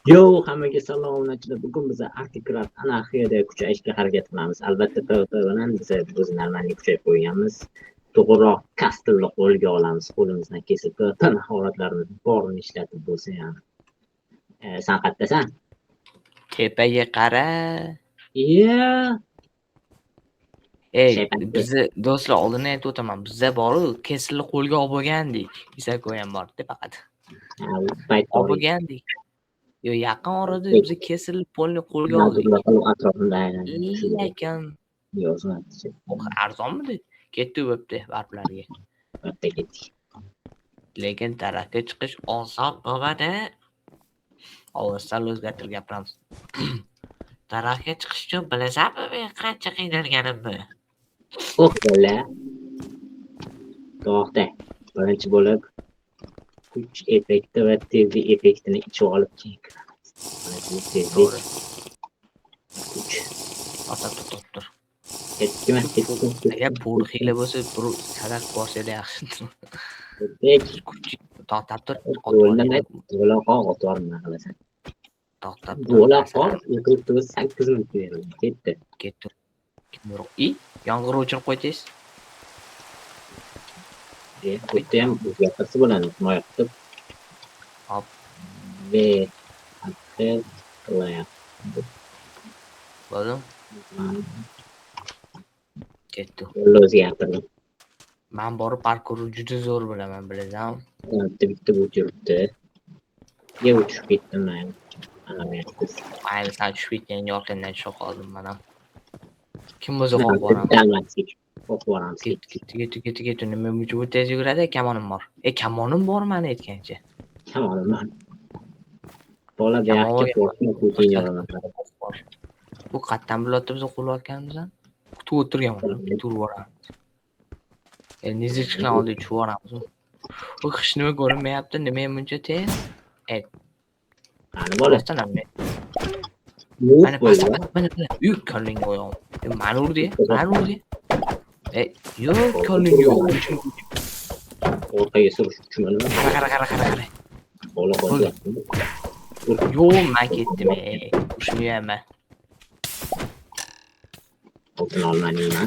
Yo, hammaga salomatchilar. Bugun biz Articraft anarxiyada kuchayishga harakat qilamiz. Albatta, PvP bilan biz o'z normalni kuchayib qo'yganmiz. To'g'riroq kastilni qo'lga olamiz. Qo'limizdan kesib PvP mahoratlarimiz borini ishlatib bo'lsa ham. Sen qayerdasan? Tepaga qara. Iya. Ey, Shaypan. bizni do'stlar oldin aytib o'taman. Bizda boru kesilni qo'lga olib bo'lgandik. Isako ham bor-da faqat. Olib bo'lgandik. Yo, yaqin orada biz kesilni qo'lga oldik. Atrofimda aylanib. Lekin Yozmadi. arzonmidi? Ketdi bo'pti barplarga. Bitta ketdik. Lekin tarafga chiqish oson bo'lmadi. Ovozdan o'zgartirib gapiramiz. Tarafga chiqish uchun bilasanmi men qancha qiynalganimni? O'qila. To'xta. Birinchi bo'lib kuch effekti va tezlik effektini ichiga olib keyin kiramiz. Tezlik. Kuch. Tur. Ketdimi? Agar pul xiyla bo'lsa, bir sadaq borsa-da yaxshi. To'xtab tur. O'laqa otorma qilasan. To'xtab tur. O'laqa 8 minut berildi. Ketdi. Yong'ir o'chirib qo'yasiz. Bitta ham o'zgartirsa bo'ladi. Himoya qilib. Hop. Ve aktiv qilyapti. Bo'ldi. Ketdi. O'zgartirdim. Men borib parkurni juda zo'r bilaman, bilasan. Bitta o'chiribdi. Ye uçup gittim ben. Ayni sen tushib ketgan yorqindan tushib qoldim men ham. Kim o'zi qo'rqib boramiz? Ketdi. Nima uchun tez yuguradi? Kamonim bor. Kamonim bor meni aytgancha. Kamonim bor. Bola beyoqqa qo'rqma ko'tingni bu qatdan bilotda biz qo'llayotganmiz. Kutib o'tirganman. Turib boramiz. Nizikdan oldi tushib boramiz. Bu qish nima ko'rinmayapti? Nima ham buncha tez? Qani bola? Mana. Yuk kalling oyog'im. Mani urdi. Yo'q kalling yo'q. Orqaga surish uchun nima? Qara. Bola qo'ydi. Yo'q, men ketdim. Ushlayman. Oltin olmaningmi?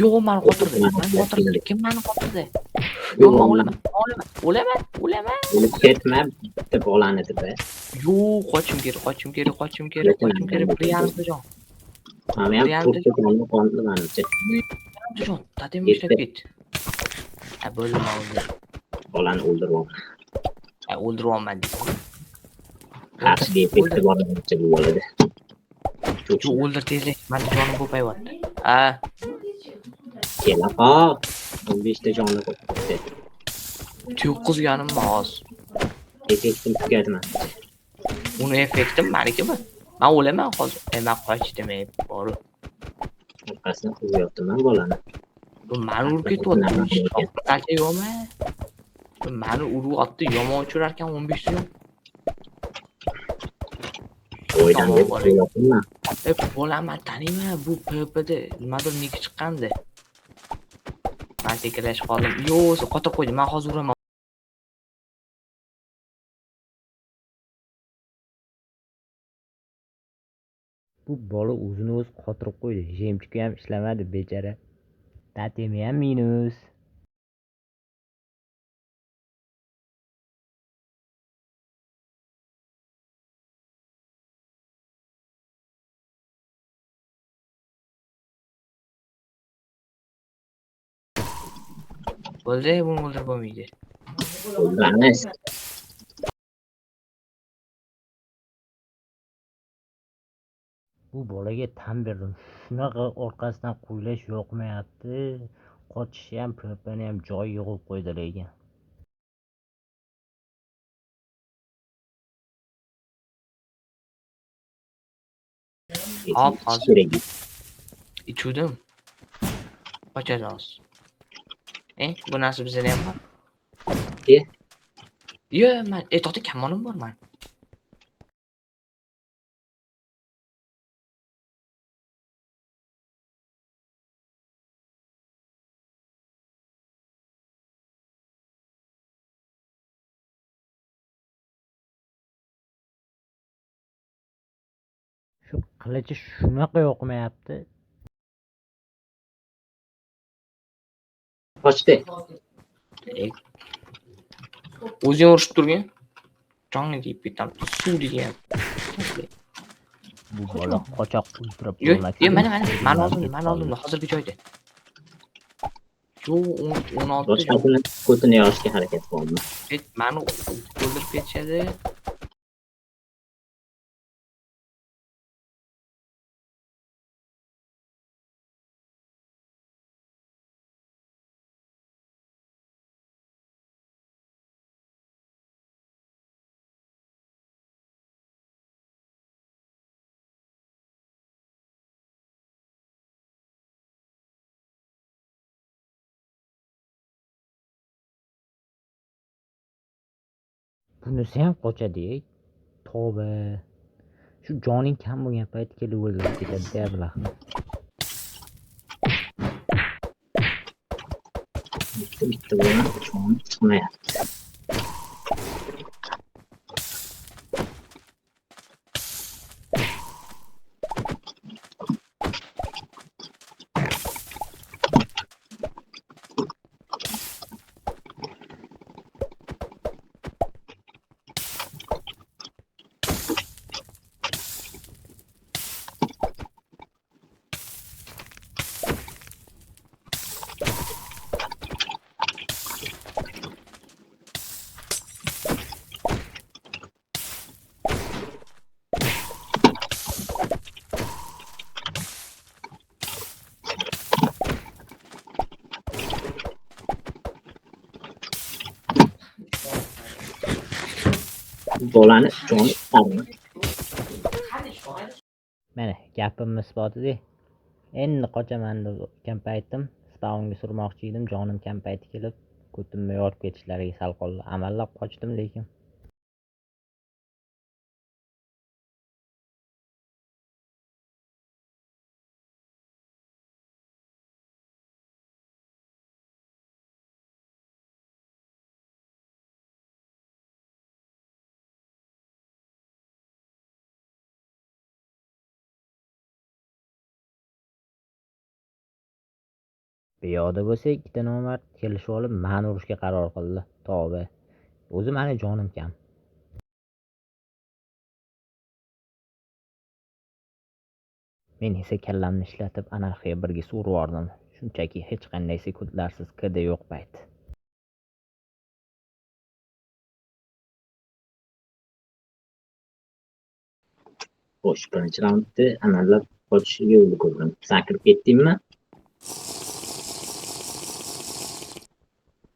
Yo'q, meni qotirdi. Kim meni qotirdi? Yo'q, men o'laman. O'lib ketma, bitta bolani deb. Yo'q, qochim kerak. Bir yarim jon. Men ham turtganni qondimancha. Jon, tatim ishlab ket. Bo'ldi. Bolani o'ldirib. O'ldiryapman. Qarshi effekti borgancha bu bo'ladi. Shu o'ldir tezlik. Meni jonim ko'payyapti. Kelaqa. 15 ta jonni qo'yibdi. 9 ganim oz. Effektim tugadimi? Uni effektim meniki-mi? Men o'laman hozir. Men qochdim bor. Orqasini qo'yapman bolani. Bu meni urib ketyapti. Qancha yo'qmi? Meni uryapti. Yomon uchirar ekan 15 jon. O'ydan deb qo'yapman. Bolamni taniyman. Bu PvPda nimadir niki chiqqandi. Men sekrashib qoldim. Yo'q, qotirib qo'ydim. Men hozir uraman. Bu bola o'zini o'zi qotirib qo'ydi. Jemchiki ham ishlamadi, bechara. Tatimi ham minus. Bo'ldi, buni o'ldirib bo'lmaydi. O'ldiramiz. Bu bolaga tan berdim. Shunaqa orqasidan qo'ylash yoqmayapti. Qochishi ham, PvPni ham joyi yo'q qo'ydi lekin. Hop, hozir. Ichuvdim. Qochamiz. Bu narsa bizda ham bor. Yo'q, men to'xta, kamonim bor men. Shu qilichi shunaqa yoqmayapti. Qochdi. O'zing urishib turgin. Jonga tegib ketamdi. Suv degan. Bu bola qochoq o'ldirib Yo'q, bo'lmasin. mana oldimda, hozirgi joyda. Yo, 16 Boshqasini ko'tini yoshga harakat qildim. mani o'ldirib ketishadi. Bunisi ham qochadi-ey. Tavba. Shu joning kam bo'lgan payti kelib o'ldirib ketadi-da bular. Bitta bilan cho'ng chiqmayapti. Bolani cho'ng chiqardi. Mana gapimni isboti-da. Endi qochaman degan paytim spawnga surmoqchi edim, jonim kam payti kelib, ko'timni yorib ketishlariga sal qoldi. Amallab qochdim lekin. Piyoda bo'lsa ikkita nomard kelishib olib mani urishga qaror qildi. Tavba. O'zi mani jonim kam. Men esa kallamni ishlatib anarxiya birga urib yubordim. Shunchaki hech qanday sekundlarsiz kd yo'q payt. Xo'sh, birinchi raundda amallab qochishga ulgurdim. Sen kirib ketdingmi?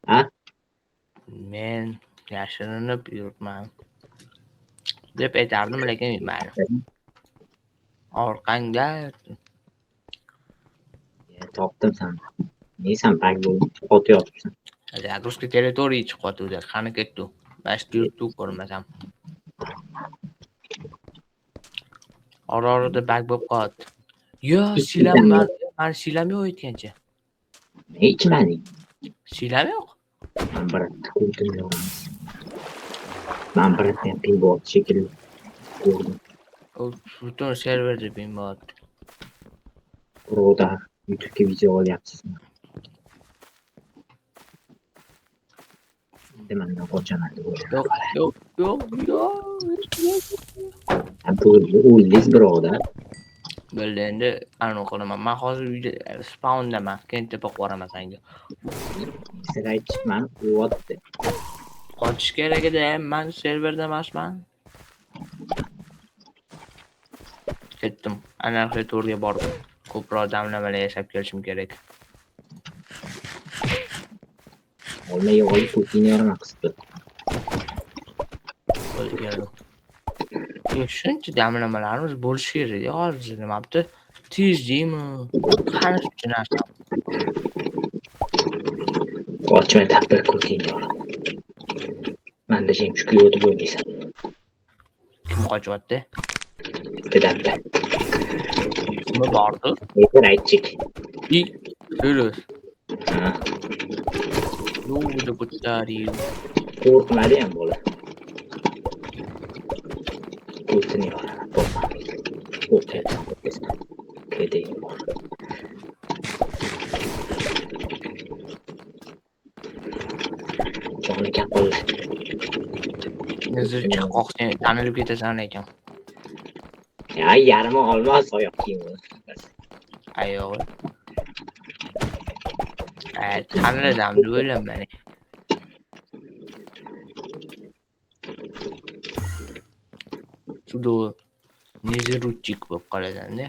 Ha? Men yashirinib yuribman deb aytardim, lekin mayli. Orqangda Topdim seni. Neysan bag bo'lib qotyapsan. Загрузка территории chiqyapti. Qani ketdi. Bashti yurtdi ko'rmasam. Orada bag bo'lib qoldi. Yo, silaman. Men silam yo'q aytgancha. Hech mani. Silam yo'q. Men birinchi ko'tini yoramiz. Men birinchi pinball shekilli ko'rdim. Butun serverda pinball. Birovda YouTube'ga video olyapsizmi? Mendan qochaman deb o'yladim. Yo'q. Bu o'yingiz birovda. Bo'ldi, endi anu qilaman. Men hozir uyda spawndaman. Keyin tepa qo'raman senga. Sizga aytishman, o'tdi. Qochish kerak edi, men serverda emasman. Ketdim. Anarxiya to'rga bordim. Ko'proq damlamalar yashab kelishim kerak. Olmay olib ko'kini yoraman qisib. Shuncha damlamalarimiz bo'lishi kerak. Hozir nima bo'pti? Tez deymi? Qani shu narsa. Qochmay taqdir ko'kini yoraman. Menda jim chiqib o'ynaysan. Kim qochyapti? Dedamda. Nima bordi? Lekin aytchik. Yurus. Ha. Yo'qda ko'tari. Qo'rqmadi ham bola. Ko'kini yoraman. Okey. Kedi. Joni kapol. Nizir chaqoq sen tanilib ketasan ekan. Ya yarmi olmos oyoq kiyimi. Ayog'i. Tanilsam deb o'ylayman. Sudo nizirutchik bo'lib qolasan-da.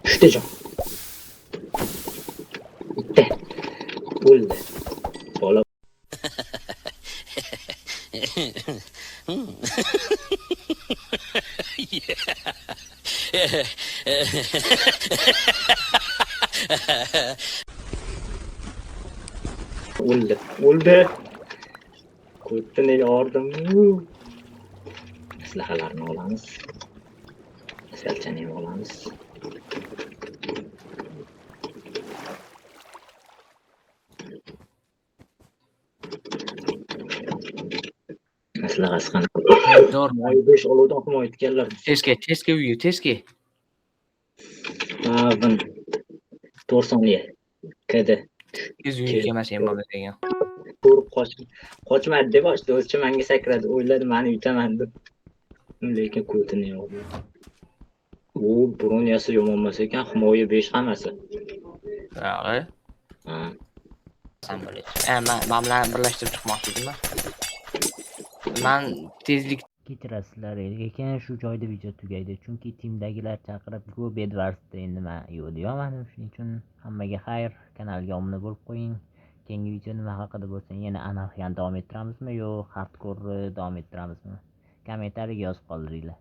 Tushdi jon. Bitta. O'ldi. Bola o'ldi. Ko'tini yordim. Aslahalarni olamiz. Asalchani ham olamiz. Aslahasi qanaqa? Dor. Moy 5 olovdan himoya etganlar. Tezga uyi, tezga. Bun 4 soniya. Kedi. Tez uyi kelmasang bo'ladi degan. Ko'rib qochmadi deb ochdi. O'z chimanga sakradi. O'yladi meni yutaman deb. Lekin ko'tini yo'q. U broniyasi yomon emas ekan, himoya 5 hammasi. Yo'q. Ha. Sen bilasan. Men bilan birlashtirib chiqmoqchi edim. Men tezlik Kechirasizlar, lekin shu joyda video tugaydi, chunki timdagilar chaqirib Go Bedwars'da endi men yo'q deyolmadim. Shuning uchun hammaga xayr, kanalga obuna bo'lib qo'ying. Keyingi video nima haqida bo'lsa, yana anarxiyani davom ettiramizmi yo hardcore davom ettiramizmi? Kommentariyaga yozib qoldiringlar.